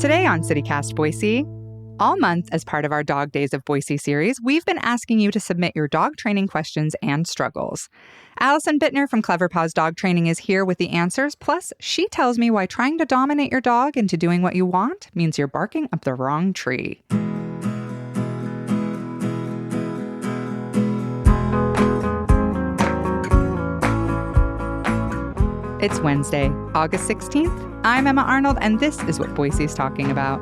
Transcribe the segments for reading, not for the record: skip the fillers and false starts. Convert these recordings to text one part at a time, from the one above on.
Today on CityCast Boise, all month as part of our Dog Days of Boise series, we've been asking you to submit your dog training questions and struggles. Allison Bittner from Clever Paws Dog Training is here with the answers, plus she tells me why trying to dominate your dog into doing what you want means you're barking up the wrong tree. It's Wednesday, August 16th. I'm Emma Arnold, and this is what Boise's talking about.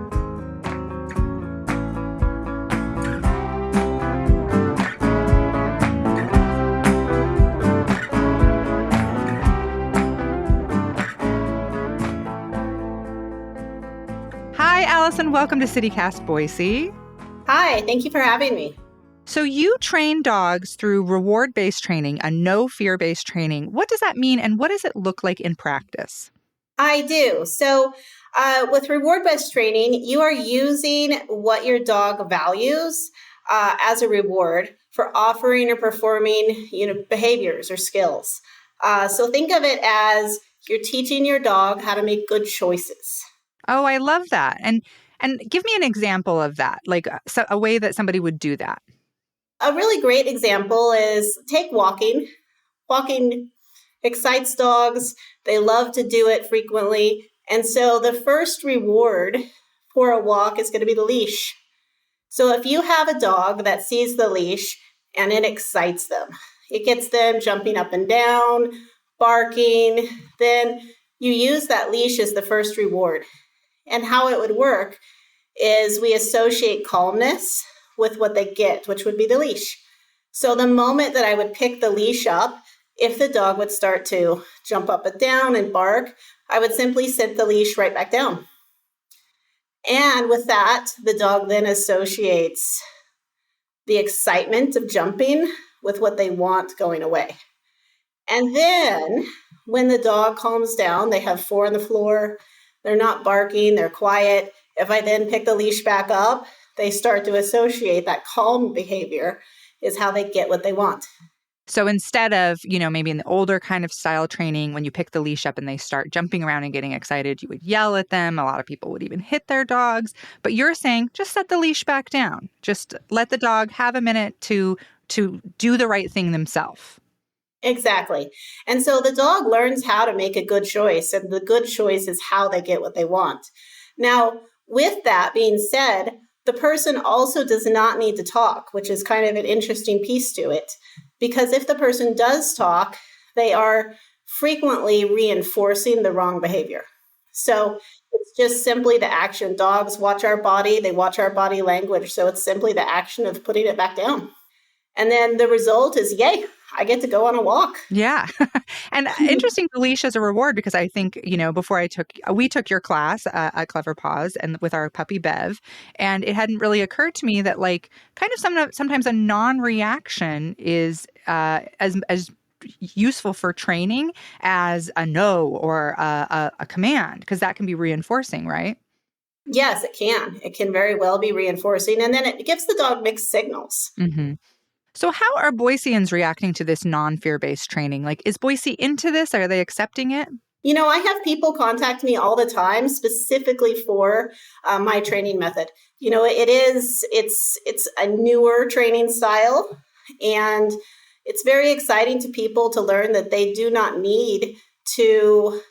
Hi, Allison. Welcome to CityCast Boise. Hi, thank you for having me. So you train dogs through reward-based training, a no-fear-based training. What does that mean, and what does it look like in practice? I do. So with reward-based training, you are using what your dog values as a reward for offering or performing, behaviors or skills. So think of it as you're teaching your dog how to make good choices. Oh, I love that. And give me an example of that, like a way that somebody would do that. A really great example is take walking. Walking excites dogs. They love to do it frequently. And so the first reward for a walk is going to be the leash. So if you have a dog that sees the leash and it excites them, it gets them jumping up and down, barking, then you use that leash as the first reward. And how it would work is we associate calmness with what they get, which would be the leash. So the moment that I would pick the leash up, if the dog would start to jump up and down and bark, I would simply set the leash right back down. And with that, the dog then associates the excitement of jumping with what they want going away. And then when the dog calms down, they have 4 on the floor, they're not barking, they're quiet. If I then pick the leash back up, they start to associate that calm behavior is how they get what they want. So instead of, maybe in the older kind of style training, when you pick the leash up and they start jumping around and getting excited, you would yell at them. A lot of people would even hit their dogs. But you're saying just set the leash back down. Just let the dog have a minute to do the right thing themselves. Exactly. And so the dog learns how to make a good choice, and the good choice is how they get what they want. Now, with that being said, the person also does not need to talk, which is kind of an interesting piece to it. Because if the person does talk, they are frequently reinforcing the wrong behavior. So it's just simply the action. Dogs watch our body, they watch our body language. So it's simply the action of putting it back down. And then the result is, yay, I get to go on a walk. Yeah. And interesting, the leash as a reward, because I think, before we took your class at Clever Paws and with our puppy Bev, and it hadn't really occurred to me that sometimes a non-reaction is as useful for training as a no or a command, because that can be reinforcing, right? Yes, it can. It can very well be reinforcing. And then it gives the dog mixed signals. Mm-hmm. So how are Boiseans reacting to this non-fear-based training? Like, is Boise into this? Are they accepting it? I have people contact me all the time specifically for my training method. It's a newer training style, and it's very exciting to people to learn that they do not need to,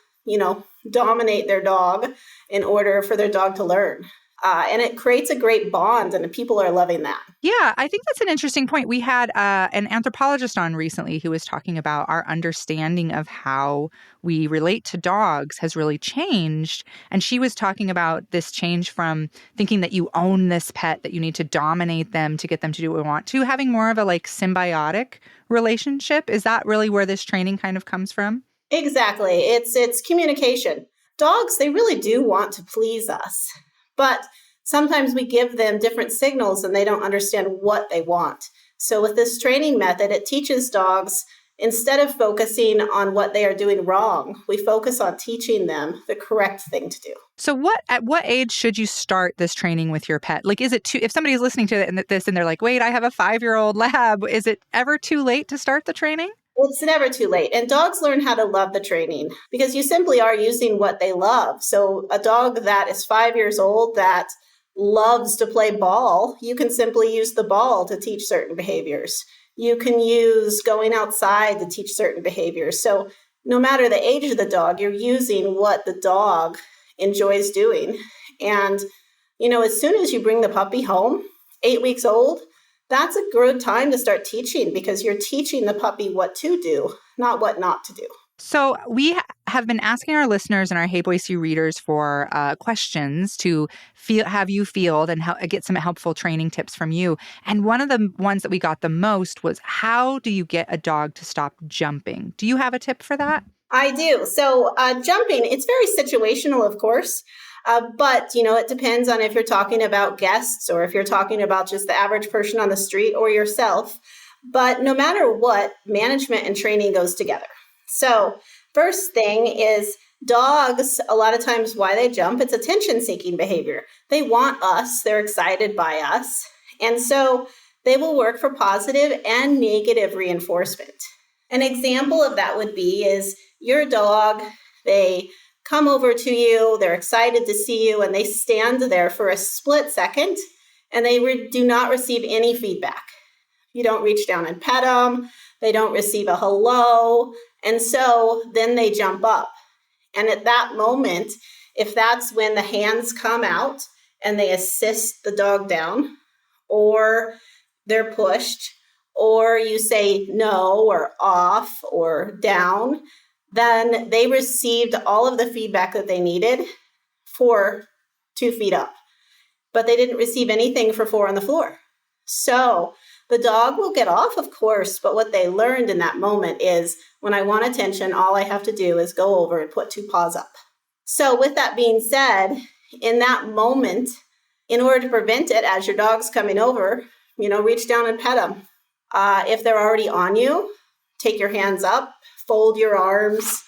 dominate their dog in order for their dog to learn. And it creates a great bond, and people are loving that. Yeah, I think that's an interesting point. We had an anthropologist on recently who was talking about our understanding of how we relate to dogs has really changed. And she was talking about this change from thinking that you own this pet, that you need to dominate them to get them to do what we want, to having more of a symbiotic relationship. Is that really where this training kind of comes from? Exactly. It's communication. Dogs, they really do want to please us. But sometimes we give them different signals and they don't understand what they want. So with this training method, it teaches dogs, instead of focusing on what they are doing wrong, we focus on teaching them the correct thing to do. So at what age should you start this training with your pet? Is it if somebody's listening to this and they're like, wait, I have a 5-year-old lab, is it ever too late to start the training? It's never too late. And dogs learn how to love the training because you simply are using what they love. So a dog that is 5 years old that loves to play ball, you can simply use the ball to teach certain behaviors. You can use going outside to teach certain behaviors. So no matter the age of the dog, you're using what the dog enjoys doing. And, as soon as you bring the puppy home, 8 weeks old, that's a good time to start teaching because you're teaching the puppy what to do, not what not to do. So we have been asking our listeners and our Hey Boise readers for questions to have you field and get some helpful training tips from you. And one of the ones that we got the most was, how do you get a dog to stop jumping? Do you have a tip for that? I do. So jumping, it's very situational, of course. But, it depends on if you're talking about guests or if you're talking about just the average person on the street or yourself. But no matter what, management and training goes together. So first thing is dogs, a lot of times why they jump, it's attention-seeking behavior. They want us. They're excited by us. And so they will work for positive and negative reinforcement. An example of that would be is your dog, they come over to you, they're excited to see you, and they stand there for a split second, and they do not receive any feedback. You don't reach down and pet them, they don't receive a hello, and so then they jump up. And at that moment, if that's when the hands come out and they assist the dog down, or they're pushed, or you say no or off or down, then they received all of the feedback that they needed for 2 feet up, but they didn't receive anything for 4 on the floor. So the dog will get off, of course, but what they learned in that moment is when I want attention, all I have to do is go over and put 2 paws up. So with that being said, in that moment, in order to prevent it, as your dog's coming over, reach down and pet them. If they're already on you, take your hands up, fold your arms,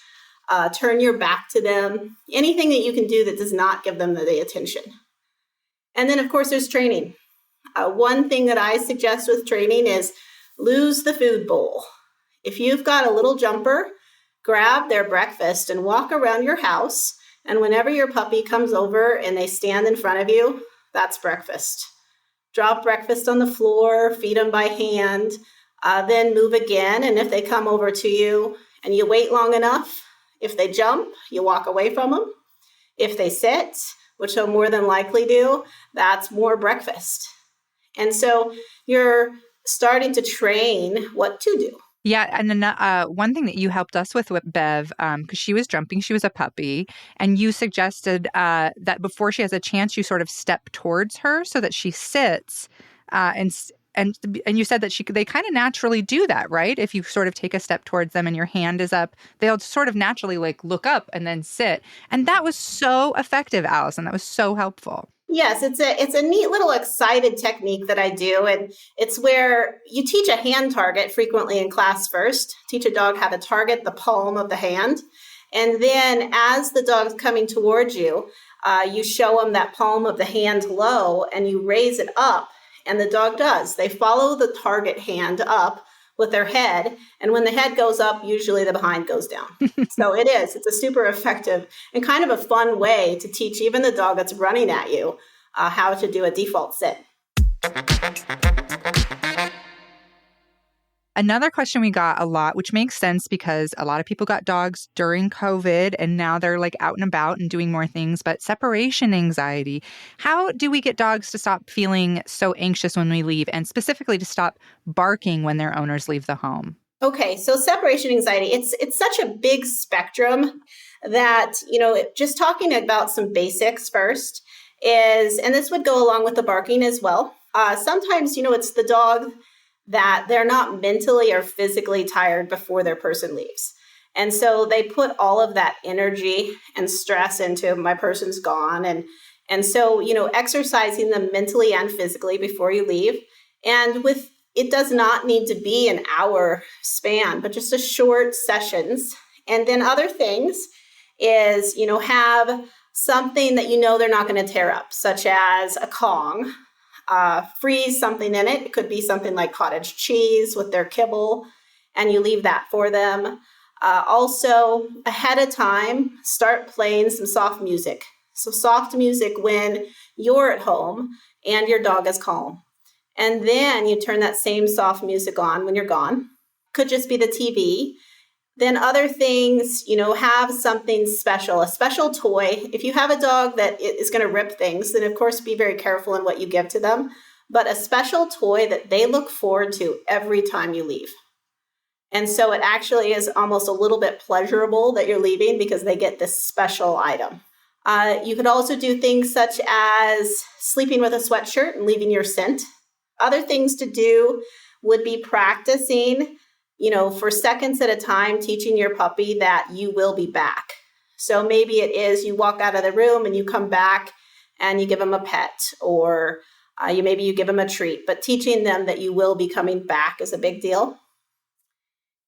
turn your back to them, anything that you can do that does not give them the attention. And then, of course, there's training. One thing that I suggest with training is lose the food bowl. If you've got a little jumper, grab their breakfast and walk around your house. And whenever your puppy comes over and they stand in front of you, that's breakfast. Drop breakfast on the floor, feed them by hand, then move again. And if they come over to you and you wait long enough, if they jump, you walk away from them. If they sit, which they'll more than likely do, that's more breakfast. And so you're starting to train what to do. Yeah. And then one thing that you helped us with Bev, because she was jumping, she was a puppy, and you suggested that before she has a chance, you sort of step towards her so that she sits. And you said that they kind of naturally do that, right? If you sort of take a step towards them and your hand is up, they'll sort of naturally look up and then sit. And that was so effective, Allison. That was so helpful. Yes, it's a neat little excited technique that I do. And it's where you teach a hand target frequently in class first, teach a dog how to target the palm of the hand. And then as the dog's coming towards you, you show them that palm of the hand low and you raise it up. And the dog does. They follow the target hand up with their head. And when the head goes up, usually the behind goes down. So it's a super effective and kind of a fun way to teach even the dog that's running at you how to do a default sit. Another question we got a lot, which makes sense because a lot of people got dogs during COVID and now they're out and about and doing more things, but separation anxiety. How do we get dogs to stop feeling so anxious when we leave, and specifically to stop barking when their owners leave the home? Okay, so separation anxiety, it's such a big spectrum that, just talking about some basics first is, and this would go along with the barking as well. Sometimes, it's the dog that they're not mentally or physically tired before their person leaves. And so they put all of that energy and stress into my person's gone. And so, exercising them mentally and physically before you leave. And it does not need to be an hour span, but just a short sessions. And then other things is, have something that they're not going to tear up, such as a Kong. Freeze something in it. It could be something like cottage cheese with their kibble. and you leave that for them. Also, ahead of time, start playing some soft music. So soft music when you're at home and your dog is calm. And then you turn that same soft music on when you're gone. Could just be the TV. Then other things, have something special, a special toy. If you have a dog that is going to rip things, then of course be very careful in what you give to them. But a special toy that they look forward to every time you leave. And so it actually is almost a little bit pleasurable that you're leaving because they get this special item. You could also do things such as sleeping with a sweatshirt and leaving your scent. Other things to do would be practicing, for seconds at a time, teaching your puppy that you will be back. So maybe it is you walk out of the room and you come back and you give them a pet, or maybe you give them a treat, but teaching them that you will be coming back is a big deal.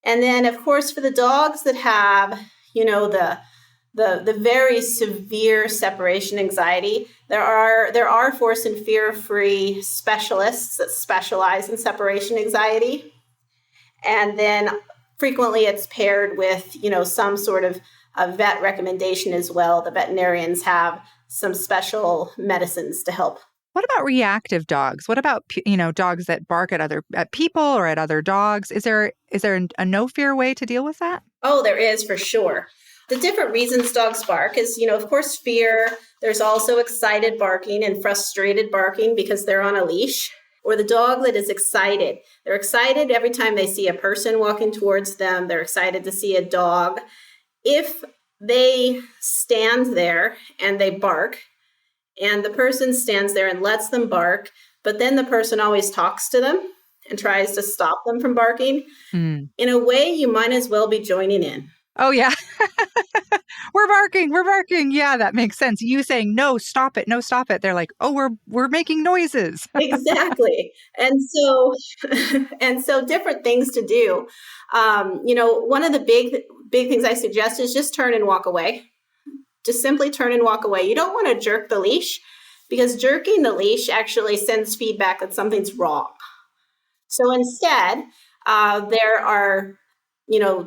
And then, of course, for the dogs that have, the very severe separation anxiety, there are force and fear-free specialists that specialize in separation anxiety. And then frequently it's paired with, some sort of a vet recommendation as well. The veterinarians have some special medicines to help. What about reactive dogs? What about, dogs that bark at people or at other dogs? Is there a no fear way to deal with that? Oh, there is for sure. The different reasons dogs bark is, of course, fear. There's also excited barking and frustrated barking because they're on a leash. Or the dog that is excited. They're excited every time they see a person walking towards them. They're excited to see a dog. If they stand there and they bark, and the person stands there and lets them bark, but then the person always talks to them and tries to stop them from barking, in a way, you might as well be joining in. Oh, yeah. We're barking. Yeah, that makes sense. You saying, no, stop it. They're like, oh, we're making noises. Exactly. And so different things to do. One of the big things I suggest is just turn and walk away. Just simply turn and walk away. You don't want to jerk the leash because jerking the leash actually sends feedback that something's wrong. So instead,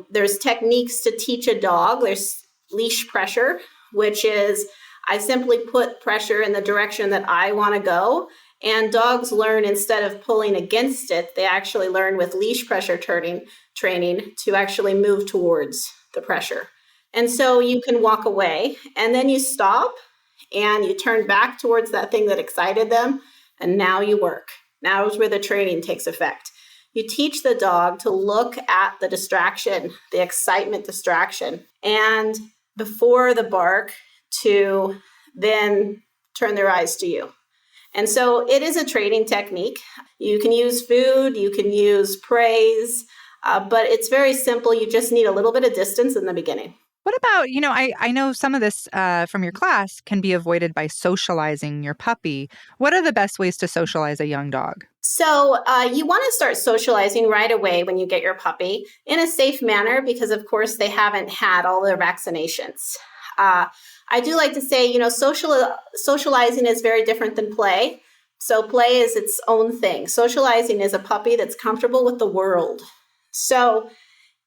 there's techniques to teach a dog. There's leash pressure, which is I simply put pressure in the direction that I want to go. And dogs learn, instead of pulling against it, they actually learn with leash pressure training to actually move towards the pressure. And so you can walk away and then you stop and you turn back towards that thing that excited them. And now you work. Now is where the training takes effect. You teach the dog to look at the distraction, the excitement distraction, and before the bark to then turn their eyes to you. And so it is a training technique. You can use food, you can use praise, but it's very simple. You just need a little bit of distance in the beginning. What about, I know some of this from your class can be avoided by socializing your puppy. What are the best ways to socialize a young dog? So you want to start socializing right away when you get your puppy in a safe manner because, of course, they haven't had all their vaccinations. I do like to say, socializing is very different than play. So play is its own thing. Socializing is a puppy that's comfortable with the world. So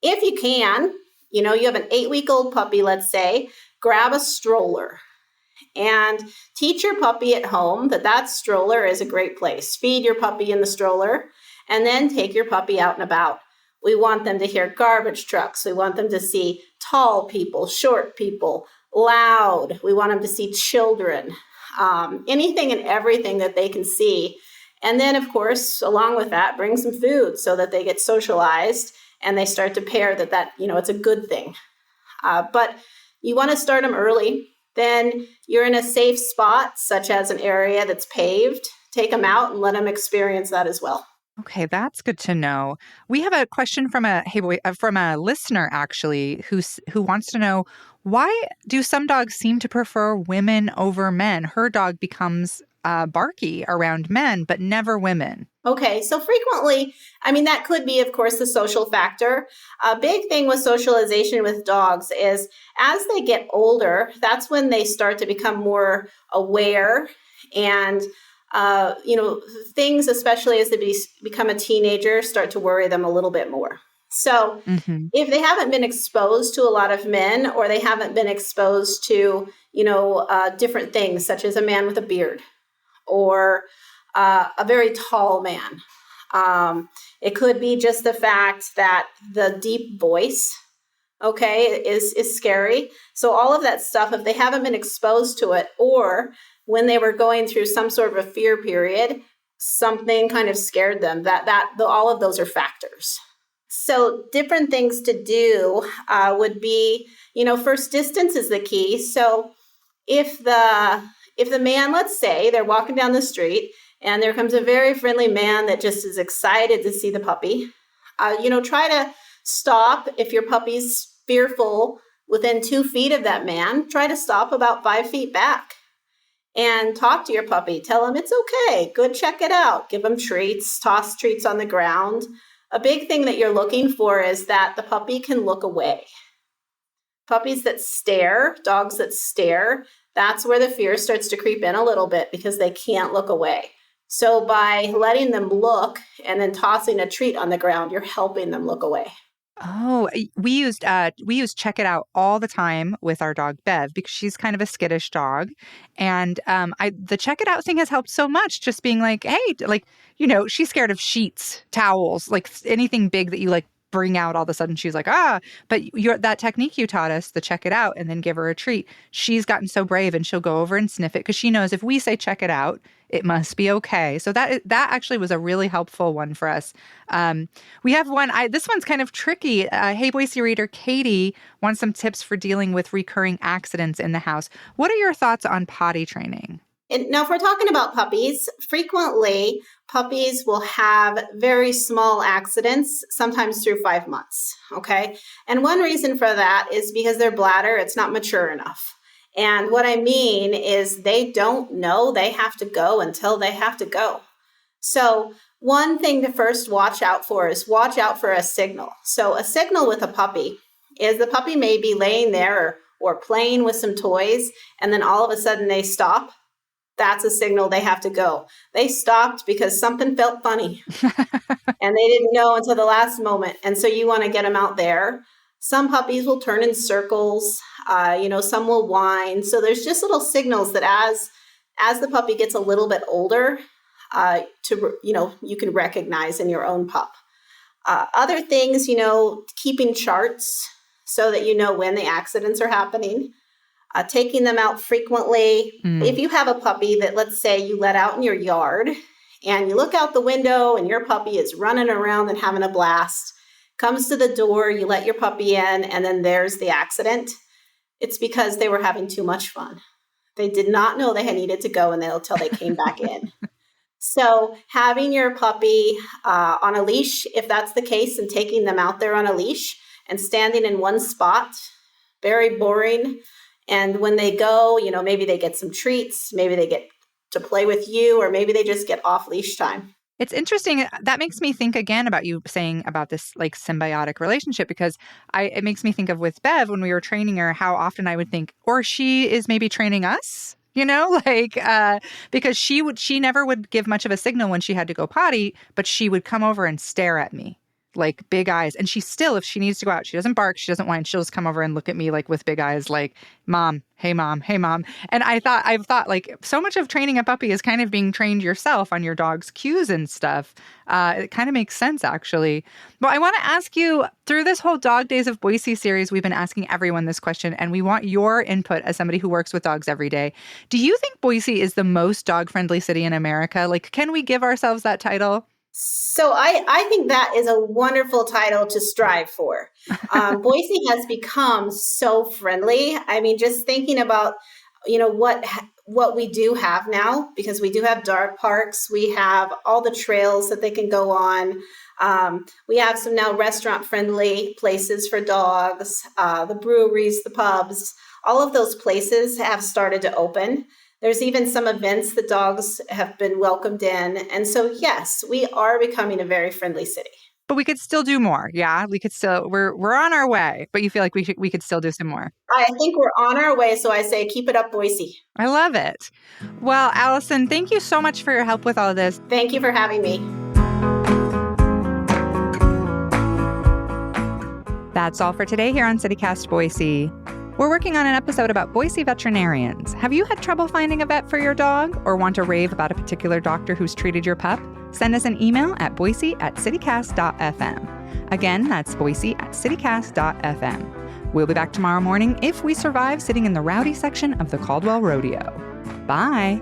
if you can, you have an 8-week-old puppy, let's say, grab a stroller and teach your puppy at home that stroller is a great place. Feed your puppy in the stroller and then take your puppy out and about. We want them to hear garbage trucks. We want them to see tall people, short people, loud. We want them to see children, anything and everything that they can see. And then, of course, along with that, bring some food so that they get socialized and they start to pair that it's a good thing. But you want to start them early. Then you're in a safe spot, such as an area that's paved. Take them out and let them experience that as well. Okay, that's good to know. We have a question from a listener actually who wants to know, why do some dogs seem to prefer women over men? Her dog becomes barky around men, but never women. Okay, so frequently, that could be, of course, the social factor. A big thing with socialization with dogs is as they get older, that's when they start to become more aware and, things, especially as they become a teenager, start to worry them a little bit more. So Mm-hmm. if they haven't been exposed to a lot of men, or they haven't been exposed to, different things, such as a man with a beard, or a very tall man. It could be just the fact that the deep voice, okay, is scary. So all of that stuff, if they haven't been exposed to it, or when they were going through some sort of a fear period, something kind of scared them, all of those are factors. So different things to do would be, first, distance is the key. So if the man, let's say they're walking down the street and there comes a very friendly man that just is excited to see the puppy, try to stop. If your puppy's fearful within 2 feet of that man, try to stop about 5 feet back and talk to your puppy. Tell him it's okay. Go check it out. Give him treats, toss treats on the ground. A big thing that you're looking for is that the puppy can look away. Puppies that stare, dogs that stare, that's where the fear starts to creep in a little bit, because they can't look away. So by letting them look and then tossing a treat on the ground, you're helping them look away. Oh, we used Check It Out all the time with our dog Bev, because she's kind of a skittish dog, and the Check It Out thing has helped so much. Just being like, hey, like, she's scared of sheets, towels, like anything big that you like bring out. All of a sudden she's like, but that technique you taught us, the check it out and then give her a treat. She's gotten so brave, and she'll go over and sniff it, because she knows if we say check it out, it must be okay. So that actually was a really helpful one for us. We have one. This one's kind of tricky. Hey Boise reader Katie wants some tips for dealing with recurring accidents in the house. What are your thoughts on potty training? And now, if we're talking about puppies, frequently puppies will have very small accidents, sometimes through 5 months. Okay. And one reason for that is because their bladder, it's not mature enough. And what I mean is they don't know they have to go until they have to go. So one thing to first watch out for is watch out for a signal. So a signal with a puppy is the puppy may be laying there or playing with some toys, and then all of a sudden they stop. That's a signal they have to go. They stopped because something felt funny and they didn't know until the last moment. And so you want to get them out there. Some puppies will turn in circles. Some will whine. So there's just little signals that as the puppy gets a little bit older, you can recognize in your own pup. Other things, keeping charts so that you know when the accidents are happening. Taking them out frequently. If you have a puppy that, let's say, you let out in your yard and you look out the window and your puppy is running around and having a blast, comes to the door, you let your puppy in, and then there's the accident, it's because they were having too much fun. They did not know they had needed to go until they came back in. So having your puppy on a leash, if that's the case, and taking them out there on a leash and standing in one spot, very boring. And when they go, maybe they get some treats, maybe they get to play with you, or maybe they just get off leash time. It's interesting. That makes me think again about you saying about this like symbiotic relationship, because it makes me think of with Bev when we were training her, how often I would think, or she is maybe training us, because she never would give much of a signal when she had to go potty, but she would come over and stare at me. Like big eyes. And she still, if she needs to go out, she doesn't bark, she doesn't whine. She'll just come over and look at me like with big eyes, like, Mom, hey mom, hey mom. And I've thought like so much of training a puppy is kind of being trained yourself on your dog's cues and stuff. It kind of makes sense, actually. But I want to ask you, through this whole Dog Days of Boise series, we've been asking everyone this question, and we want your input as somebody who works with dogs every day. Do you think Boise is the most dog-friendly city in America? Like, can we give ourselves that title? So I think that is a wonderful title to strive for. Boise has become so friendly. I mean, just thinking about, what we do have now, because we do have dog parks. We have all the trails that they can go on. We have some now restaurant-friendly places for dogs, the breweries, the pubs. All of those places have started to open. There's even some events that dogs have been welcomed in. And so, yes, we are becoming a very friendly city. But we could still do more. Yeah, we could still, we're on our way, but you feel like we could still do some more. I think we're on our way. So I say, keep it up, Boise. I love it. Well, Allison, thank you so much for your help with all of this. Thank you for having me. That's all for today here on CityCast Boise. We're working on an episode about Boise veterinarians. Have you had trouble finding a vet for your dog or want to rave about a particular doctor who's treated your pup? Send us an email at boise@citycast.fm. Again, that's boise@citycast.fm. We'll be back tomorrow morning if we survive sitting in the rowdy section of the Caldwell Rodeo. Bye.